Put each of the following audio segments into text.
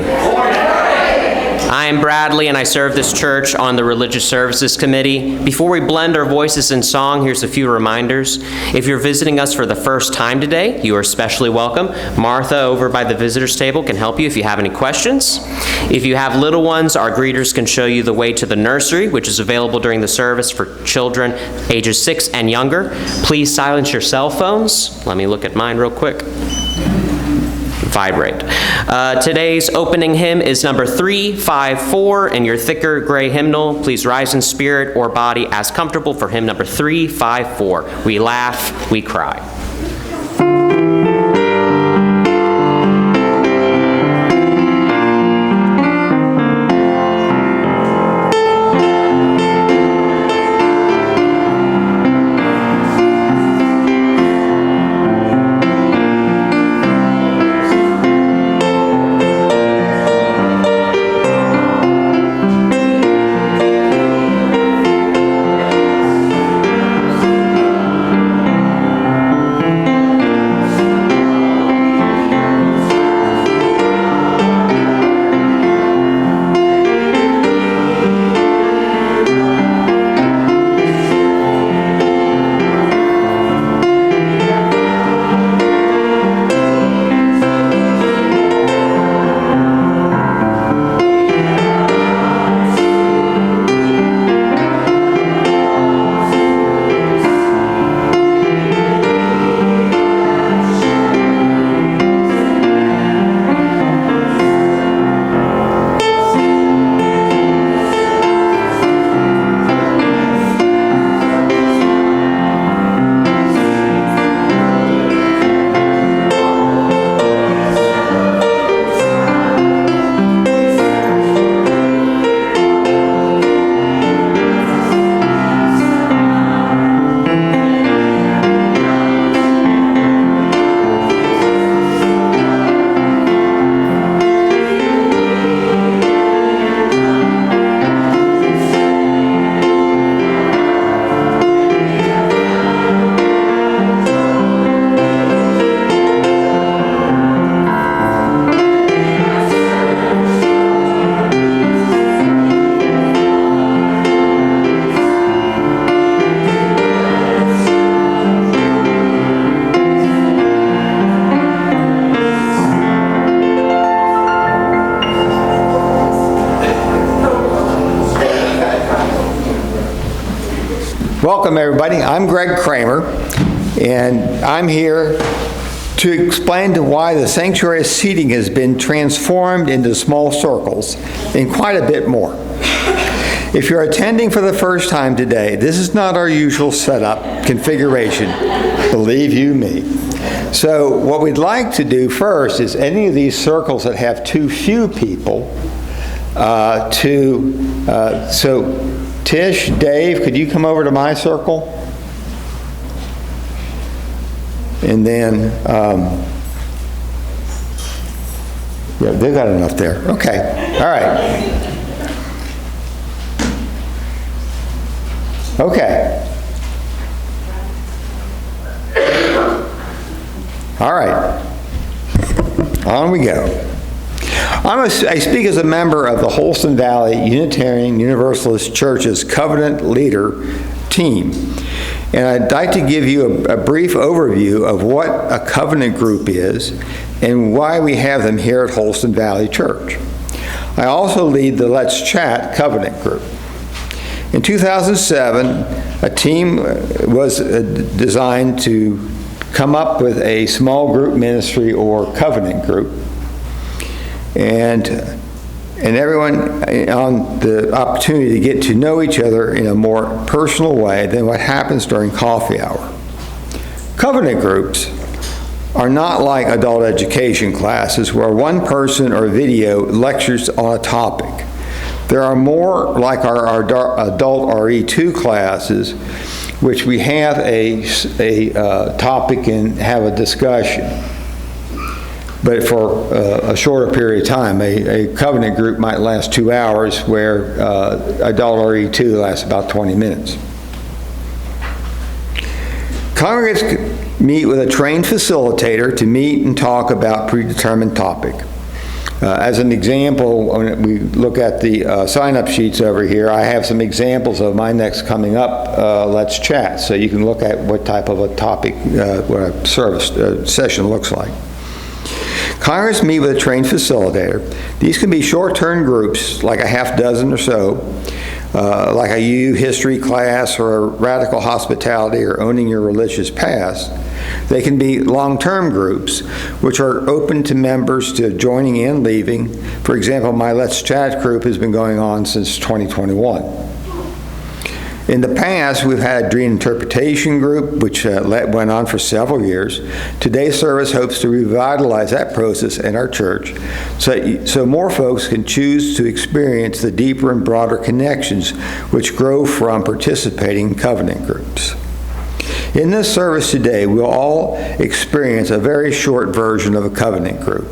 morning. I am Bradley, and I serve this church on the Religious Services Committee. Before we blend our voices in song, here's a few reminders. If you're visiting us for the first time today, you are especially welcome. Martha over by the visitors table can help you if you have any questions. If you have little ones, our greeters can show you the way to the nursery, which is available during the service for children ages 6 and younger. Please silence your cell phones. Let me look at mine real quick. Vibrate. Today's opening hymn is number 354 in your thicker gray hymnal. Please rise in spirit or body as comfortable for hymn number 354. We laugh, we cry. Welcome, everybody. I'm Greg Kramer, and I'm here to explain to why the sanctuary seating has been transformed into small circles and quite a bit more. If you're attending for the first time today, this is not our usual setup configuration, believe you me. So what we'd like to do first is any of these circles that have too few people so Tish, Dave, could you come over to my circle? And then, yeah, they've got enough there. Okay, all right. Okay. All right. On we go. I speak as a member of the Holston Valley Unitarian Universalist Church's Covenant Leader team, and I'd like to give you a brief overview of what a covenant group is and why we have them here at Holston Valley Church. I also lead the Let's Chat covenant group. In 2007, a team was designed to come up with a small group ministry or covenant group, and everyone on the opportunity to get to know each other in a more personal way than what happens during coffee hour. Covenant groups are not like adult education classes where one person or video lectures on a topic. They are more like our adult RE2 classes, which we have a topic and have a discussion. But for a shorter period of time, a covenant group might last 2 hours, where adult RE2 lasts about 20 minutes. Congregants meet with a trained facilitator to meet and talk about predetermined topic. As an example, when we look at the sign-up sheets over here, I have some examples of my next coming up Let's Chat, so you can look at what type of a topic, what a service session looks like. Congregants meet with a trained facilitator. These can be short-term groups, like a half dozen or so, like a U history class or a radical hospitality or owning your religious past. They can be long-term groups, which are open to members to joining in, leaving. For example, my Let's Chat group has been going on since 2021. In the past, we've had a dream interpretation group, which went on for several years. Today's service hopes to revitalize that process in our church so more folks can choose to experience the deeper and broader connections which grow from participating in covenant groups. In this service today, we'll all experience a very short version of a covenant group.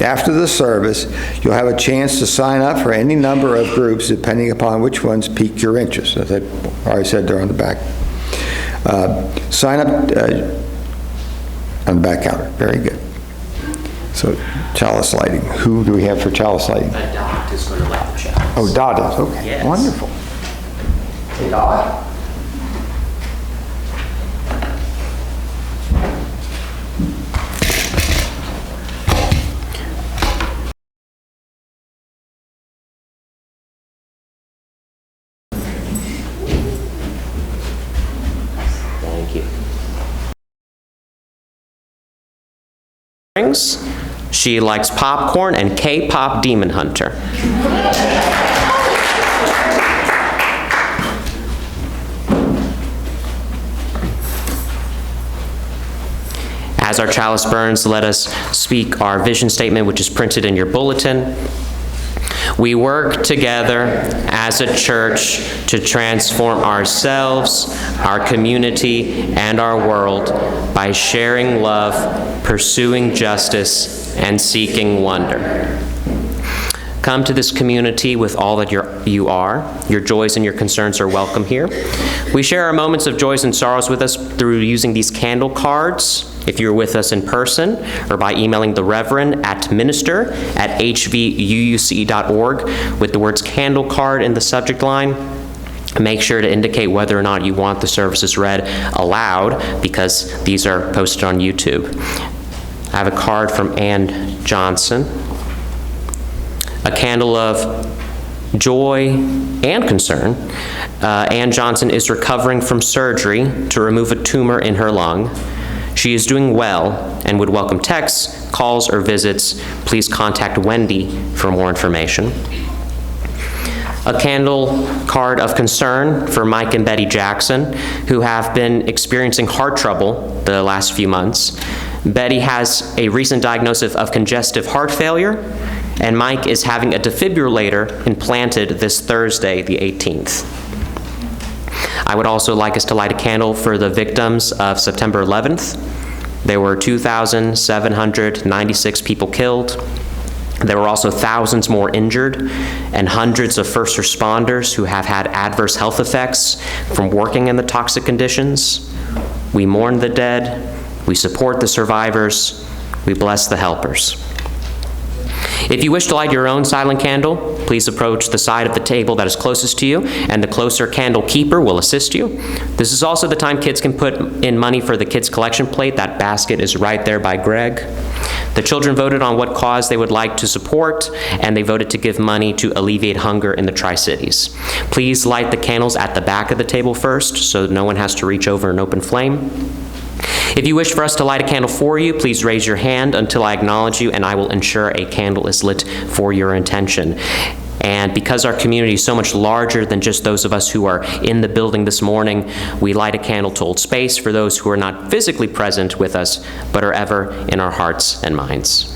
After the service, you'll have a chance to sign up for any number of groups depending upon which ones pique your interest. As I already said there on the back. Sign up on the back counter. Very good. So, chalice lighting. Who do we have for chalice lighting? Dot is going to light the chalice. Oh, Dot is. Okay. Yes. Wonderful. Hey, Dot. Thank you. She likes popcorn and K-pop Demon Hunter. As our chalice burns, let us speak our vision statement, which is printed in your bulletin. We work together as a church to transform ourselves, our community, and our world by sharing love, pursuing justice, and seeking wonder. Come to this community with all that you are. Your joys and your concerns are welcome here. We share our moments of joys and sorrows with us through using these candle cards, if you're with us in person, or by emailing the Reverend at minister@hvuuc.org with the words candle card in the subject line. Make sure to indicate whether or not you want the services read aloud, because these are posted on YouTube. I have a card from Ann Johnson. A candle of joy and concern. Ann Johnson is recovering from surgery to remove a tumor in her lung. She is doing well and would welcome texts, calls, or visits. Please contact Wendy for more information. A candle card of concern for Mike and Betty Jackson, who have been experiencing heart trouble the last few months. Betty has a recent diagnosis of congestive heart failure, and Mike is having a defibrillator implanted this Thursday, the 18th. I would also like us to light a candle for the victims of September 11th. There were 2,796 people killed. There were also thousands more injured, and hundreds of first responders who have had adverse health effects from working in the toxic conditions. We mourn the dead, we support the survivors, we bless the helpers. If you wish to light your own silent candle, please approach the side of the table that is closest to you, and the closer candle keeper will assist you. This is also the time kids can put in money for the kids' collection plate. That basket is right there by Greg. The children voted on what cause they would like to support, and they voted to give money to alleviate hunger in the Tri-Cities. Please light the candles at the back of the table first, so no one has to reach over an open flame. If you wish for us to light a candle for you, please raise your hand until I acknowledge you, and I will ensure a candle is lit for your intention. And because our community is so much larger than just those of us who are in the building this morning, we light a candle to hold space for those who are not physically present with us, but are ever in our hearts and minds.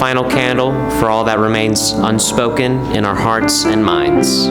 final candle for all that remains unspoken in our hearts and minds.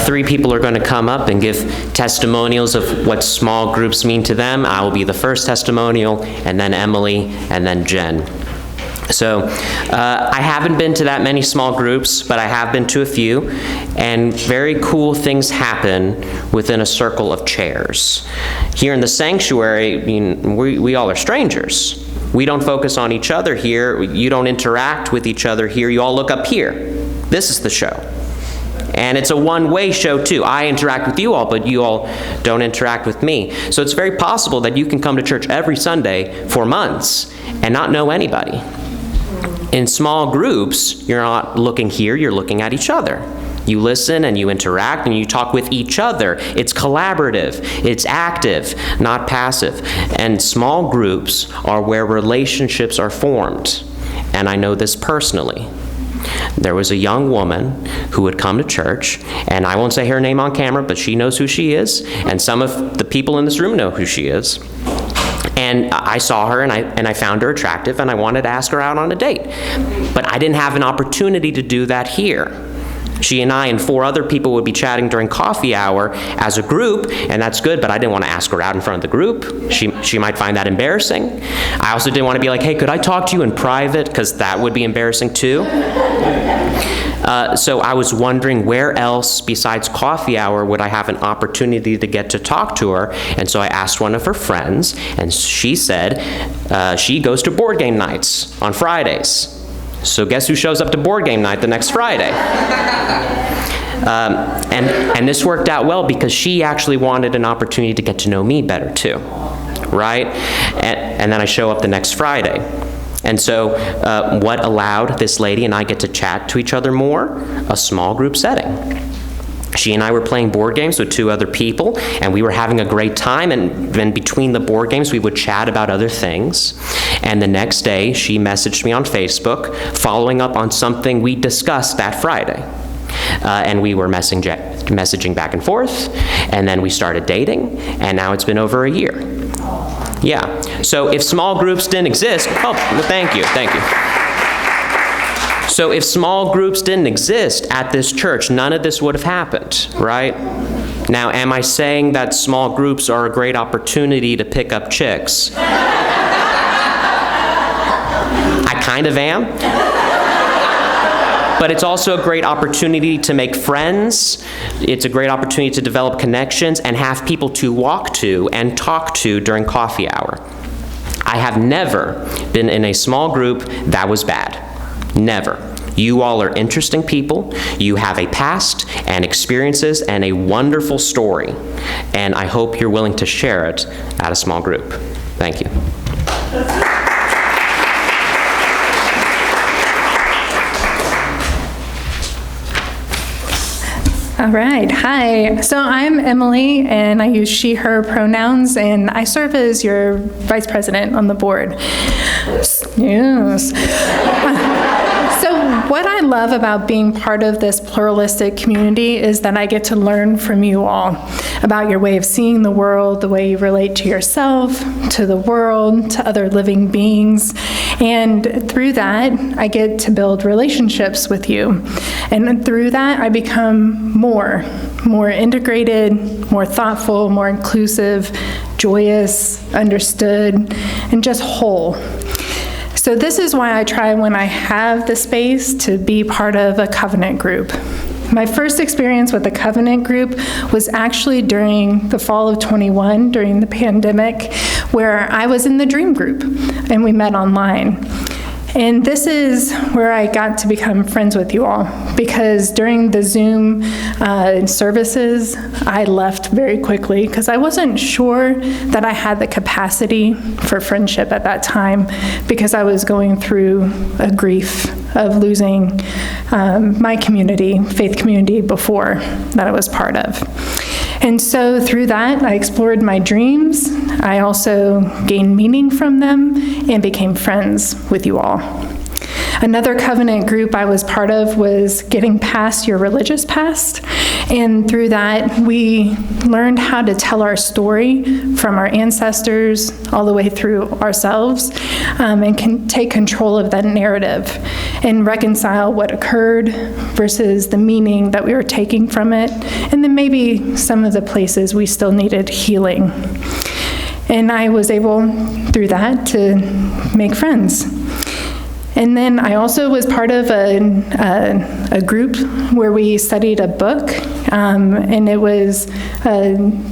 Three people are going to come up and give testimonials of what small groups mean to them. I will be the first testimonial, and then Emily, and then Jen. So I haven't been to that many small groups, but I have been to a few, and very cool things happen within a circle of chairs. Here in the sanctuary, I mean, we all are strangers. We don't focus on each other here. You don't interact with each other here. You all look up here. This is the show. And it's a one-way show, too. I interact with you all, but you all don't interact with me. So it's very possible that you can come to church every Sunday for months and not know anybody. In small groups, you're not looking here, you're looking at each other. You listen and you interact and you talk with each other. It's collaborative, it's active, not passive. And small groups are where relationships are formed. And I know this personally. There was a young woman who would come to church, and I won't say her name on camera, but she knows who she is, and some of the people in this room know who she is. And I saw her, and I found her attractive, and I wanted to ask her out on a date. But I didn't have an opportunity to do that here. She and I and 4 other people would be chatting during coffee hour as a group, and that's good, but I didn't want to ask her out in front of the group. She might find that embarrassing. I also didn't want to be like, hey, could I talk to you in private? Because that would be embarrassing too. So I was wondering where else besides coffee hour would I have an opportunity to get to talk to her, and so I asked one of her friends, and she said she goes to board game nights on Fridays. So guess who shows up to board game night the next Friday? And this worked out well because she actually wanted an opportunity to get to know me better too, right? And then I show up the next Friday. And so what allowed this lady and I get to chat to each other more? A small group setting. She and I were playing board games with 2 other people, and we were having a great time, and then between the board games, we would chat about other things. And the next day, she messaged me on Facebook, following up on something we discussed that Friday. And we were messaging back and forth, and then we started dating, and now it's been over a year. Yeah, so if small groups didn't exist, oh, well, thank you. So if small groups didn't exist at this church, none of this would have happened, right? Now, am I saying that small groups are a great opportunity to pick up chicks? I kind of am. But it's also a great opportunity to make friends. It's a great opportunity to develop connections and have people to walk to and talk to during coffee hour. I have never been in a small group that was bad. Never. You all are interesting people. You have a past and experiences and a wonderful story. And I hope you're willing to share it at a small group. Thank you. All right, hi. So I'm Emily, and I use she, her pronouns, and I serve as your vice president on the board. Yes. So what I love about being part of this pluralistic community is that I get to learn from you all about your way of seeing the world, the way you relate to yourself, to the world, to other living beings. And through that, I get to build relationships with you. And through that, I become more integrated, more thoughtful, more inclusive, joyous, understood, and just whole. So this is why I try, when I have the space, to be part of a covenant group. My first experience with the covenant group was actually during the fall of 21, during the pandemic, where I was in the dream group, and we met online. And this is where I got to become friends with you all, because during the Zoom services, I left very quickly because I wasn't sure that I had the capacity for friendship at that time, because I was going through a grief of losing my community, faith community before that I was part of. And so through that, I explored my dreams. I also gained meaning from them and became friends with you all. Another covenant group I was part of was Getting Past Your Religious Past. And through that, we learned how to tell our story from our ancestors all the way through ourselves, and can take control of that narrative and reconcile what occurred versus the meaning that we were taking from it, and then maybe some of the places we still needed healing. And I was able, through that, to make friends. And then I also was part of a group where we studied a book, and it was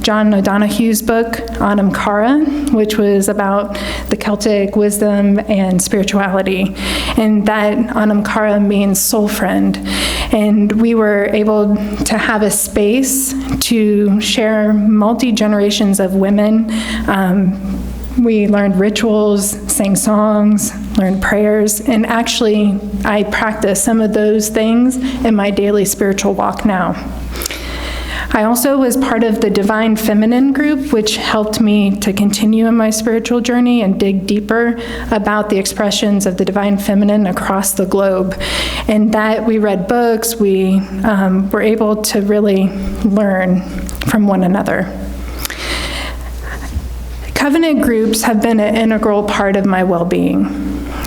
John O'Donohue's book, Anam Cara, which was about the Celtic wisdom and spirituality. And that Anam Cara means soul friend. And we were able to have a space to share multi-generations of women. We learned rituals, sang songs, learned prayers, and actually I practice some of those things in my daily spiritual walk now. I also was part of the Divine Feminine group, which helped me to continue in my spiritual journey and dig deeper about the expressions of the Divine Feminine across the globe. And that we read books, we were able to really learn from one another. Covenant groups have been an integral part of my well-being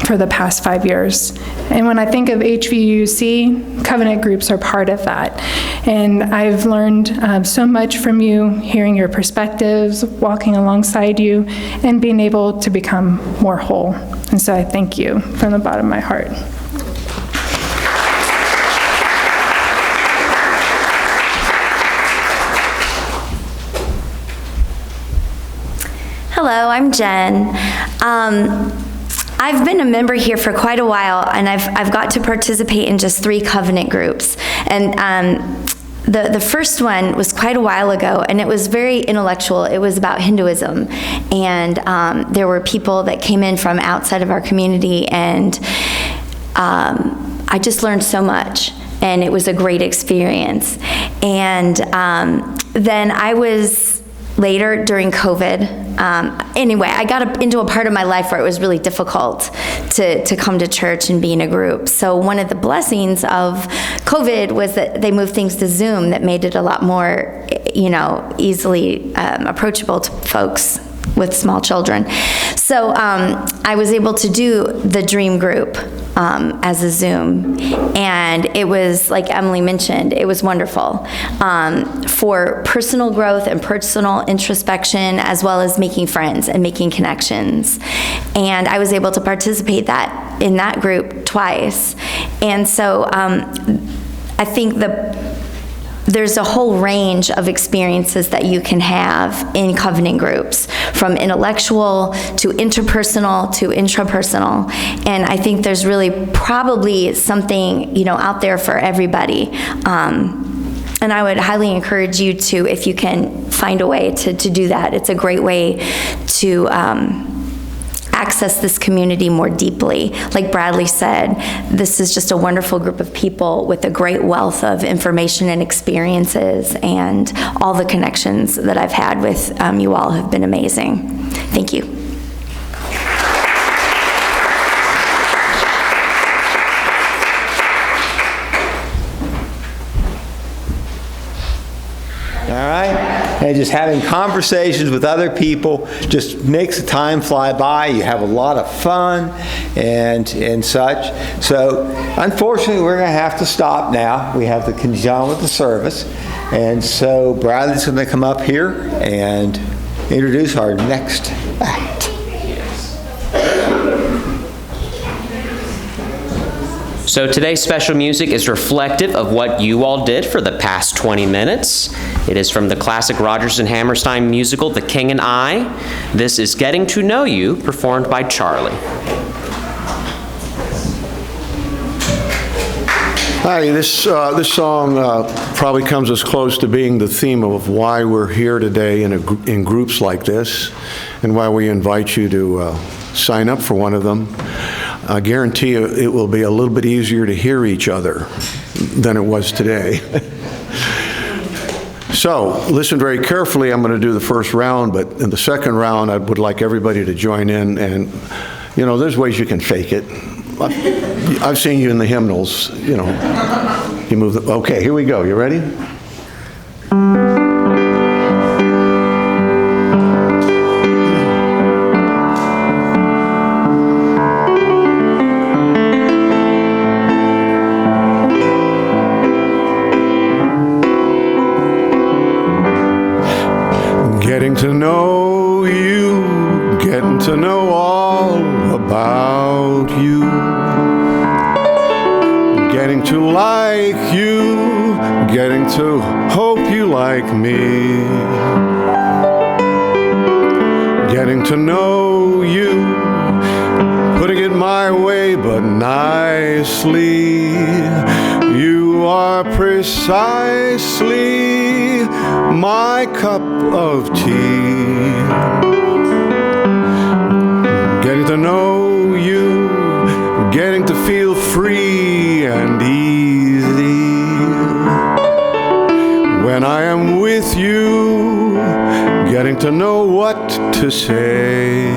for the past 5 years. And when I think of HVUC, covenant groups are part of that. And I've learned so much from you, hearing your perspectives, walking alongside you, and being able to become more whole. And so I thank you from the bottom of my heart. Hello, I'm Jen. I've been a member here for quite a while, and I've got to participate in just 3 covenant groups. And the first one was quite a while ago, and it was very intellectual. It was about Hinduism, and there were people that came in from outside of our community, and I just learned so much, and it was a great experience. And then I was later during COVID. Anyway, I got into a part of my life where it was really difficult to come to church and be in a group. So one of the blessings of COVID was that they moved things to Zoom that made it a lot more, easily approachable to folks with small children. So I was able to do the dream group as a Zoom, and it was, like Emily mentioned, it was wonderful for personal growth and personal introspection, as well as making friends and making connections. And I was able to participate in that group twice. And so I think there's a whole range of experiences that you can have in covenant groups, from intellectual to interpersonal to intrapersonal. And I think there's really probably something, out there for everybody. And I would highly encourage you to, if you can find a way to do that. It's a great way to access this community more deeply. Like Bradley said, this is just a wonderful group of people with a great wealth of information and experiences, and all the connections that I've had with you all have been amazing. Thank you. All right? And just having conversations with other people just makes the time fly by. You have a lot of fun and such. So, unfortunately, we're going to have to stop now. We have to conjunct with the service. And so, Bradley's going to come up here and introduce our next act. So today's special music is reflective of what you all did for the past 20 minutes. It is from the classic Rodgers and Hammerstein musical, The King and I. This is Getting to Know You, performed by Charlie. Hi, this song probably comes as close to being the theme of why we're here today in groups like this, and why we invite you to sign up for one of them. I guarantee you it will be a little bit easier to hear each other than it was today. So, listen very carefully. I'm going to do the first round, but in the second round, I would like everybody to join in. And, there's ways you can fake it. I've seen you in the hymnals, you move the, okay, here we go. You ready? Getting to know you, getting to know all about you, getting to like you, getting to hope you like me, getting to know you, putting it my way but nicely. You are precisely my cup of tea. Getting to know you, getting to feel free and easy. When I am with you, getting to know what to say.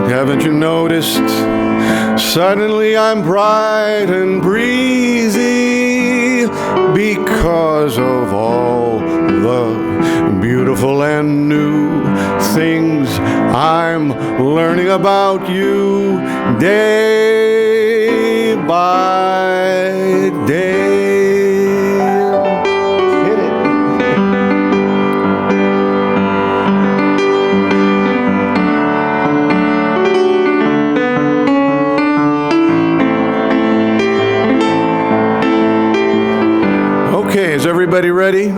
Haven't you noticed? Suddenly I'm bright and breezy because of all the beautiful and new things I'm learning about you day by day. Hit it. Okay, is everybody ready?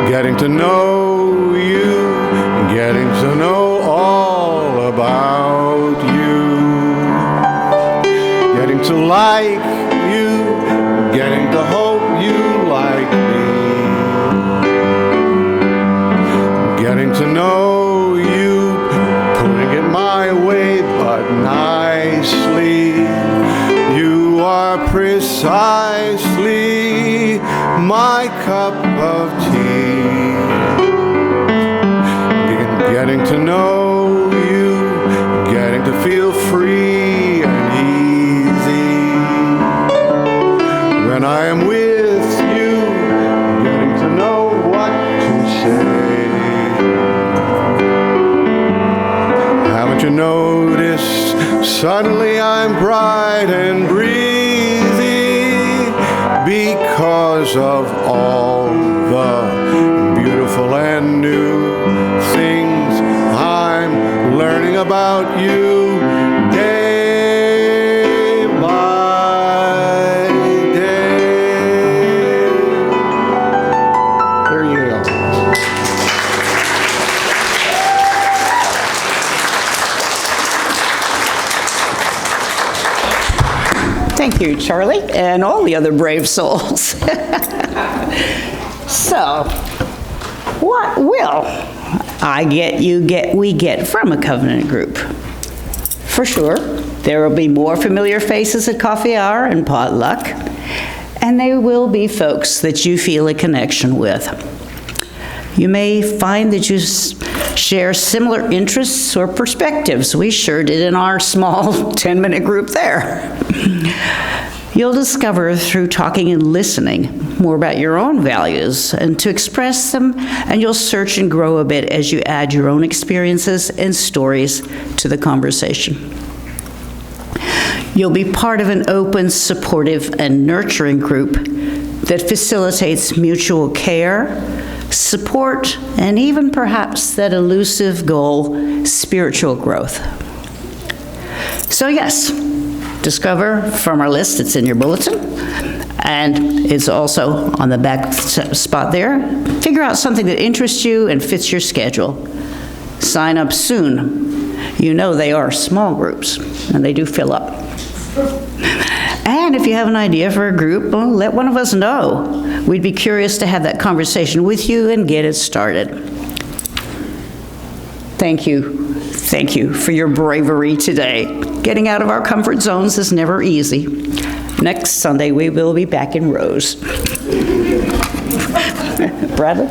Getting to know you, getting to know all about you, getting to like you, getting to hope you like me, getting to know you, putting it my way but nicely. You are precisely my cup of tea. Getting to know you, getting to feel free and easy. When I am with you, getting to know what to say. Suddenly I'm bright and breezy because of all the beautiful and new things I'm learning about you day by day. There you go. Thank you, Charlie, and all the other brave souls. So, what will we get from a covenant group? For sure, there will be more familiar faces at coffee hour and potluck, and they will be folks that you feel a connection with. You may find that you share similar interests or perspectives. We sure did in our small 10-minute group there. You'll discover through talking and listening more about your own values and to express them, and you'll search and grow a bit as you add your own experiences and stories to the conversation. You'll be part of an open, supportive, and nurturing group that facilitates mutual care, support, and even perhaps that elusive goal, spiritual growth. So yes, discover from our list, it's in your bulletin, and it's also on the back spot there. Figure out something that interests you and fits your schedule. Sign up soon. You know they are small groups, and they do fill up. And if you have an idea for a group, well, let one of us know. We'd be curious to have that conversation with you and get it started. Thank you. Thank you for your bravery today. Getting out of our comfort zones is never easy. Next Sunday, we will be back in rows. Bradley?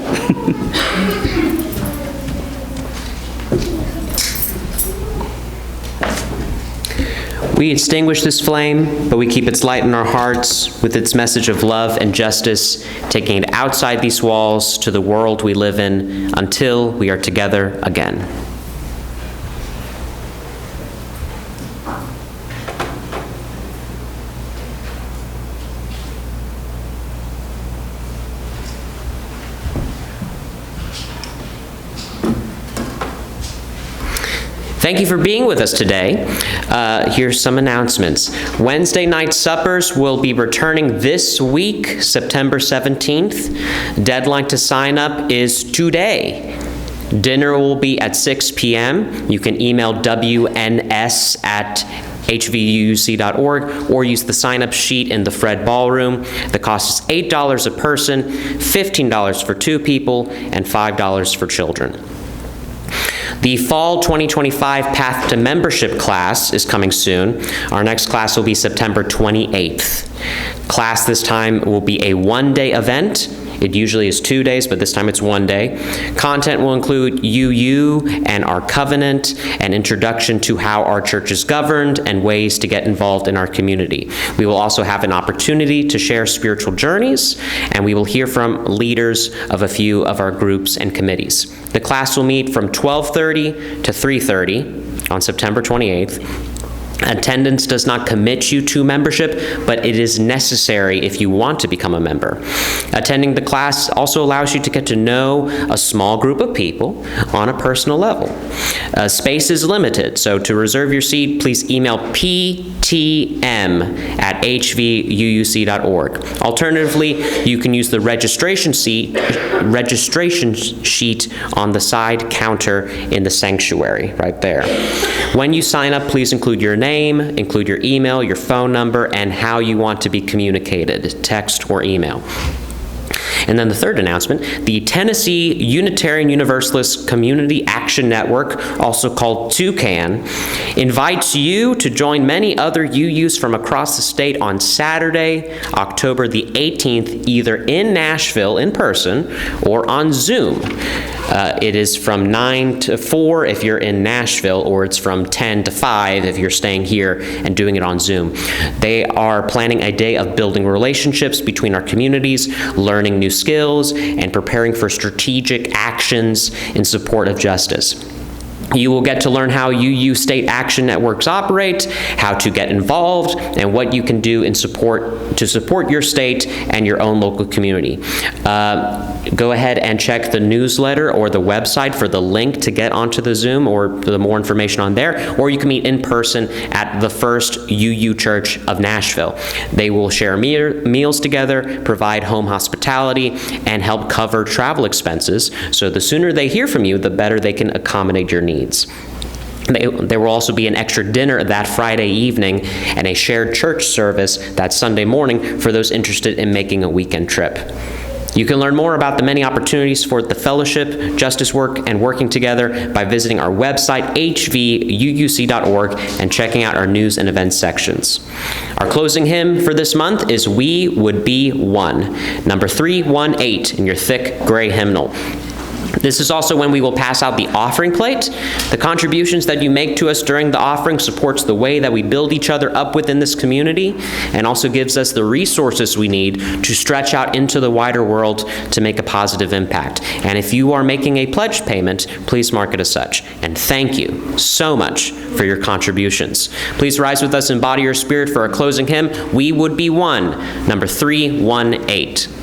We extinguish this flame, but we keep its light in our hearts with its message of love and justice, taking it outside these walls to the world we live in until we are together again. Thank you for being with us today. Here's some announcements. Wednesday night suppers will be returning this week, September 17th. Deadline to sign up is today. Dinner will be at 6 p.m. You can email ws@hvuc.org or use the sign-up sheet in the Fred Ballroom. The cost is $8 a person, $15 for 2 people, and $5 for children. The Fall 2025 Path to Membership class is coming soon. Our next class will be September 28th. Class this time will be a one-day event. It usually is 2 days, but this time it's 1 day. Content will include UU and our covenant, an introduction to how our church is governed, and ways to get involved in our community. We will also have an opportunity to share spiritual journeys, and we will hear from leaders of a few of our groups and committees. The class will meet from 12:30 to 3:30 on September 28th. Attendance does not commit you to membership, but it is necessary if you want to become a member. Attending the class also allows you to get to know a small group of people on a personal level. Space is limited, so to reserve your seat, please email ptm@hvууc.org. Alternatively, you can use the registration sheet on the side counter in the sanctuary, right there. When you sign up, please include your name, include your email, your phone number, and how you want to be communicated, text or email. And then the third announcement, the Tennessee Unitarian Universalist Community Action Network, also called TUCAN, invites you to join many other UUs from across the state on Saturday, October the 18th, either in Nashville in person or on Zoom. It is from 9 to 4 if you're in Nashville, or it's from 10 to 5 if you're staying here and doing it on Zoom. They are planning a day of building relationships between our communities, learning new skills, and preparing for strategic actions in support of justice. You will get to learn how UU state action networks operate, how to get involved, and what you can do to support your state and your own local community. Go ahead and check the newsletter or the website for the link to get onto the Zoom or the more information on there, or you can meet in person at the First UU Church of Nashville. They will share meals together, provide home hospitality, and help cover travel expenses. So the sooner they hear from you, the better they can accommodate your needs. There will also be an extra dinner that Friday evening and a shared church service that Sunday morning for those interested in making a weekend trip. You can learn more about the many opportunities for the fellowship, justice work, and working together by visiting our website, hvuuc.org, and checking out our news and events sections. Our closing hymn for this month is We Would Be One, number 318 in your thick gray hymnal. This is also when we will pass out the offering plate. The contributions that you make to us during the offering supports the way that we build each other up within this community and also gives us the resources we need to stretch out into the wider world to make a positive impact. And if you are making a pledge payment, please mark it as such. And thank you so much for your contributions. Please rise with us in body or spirit for our closing hymn, We Would Be One, number 318.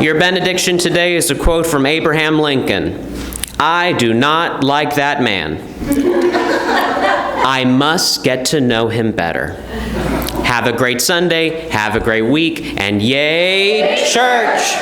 Your benediction today is a quote from Abraham Lincoln. I do not like that man. I must get to know him better. Have a great Sunday, have a great week, and yay, church!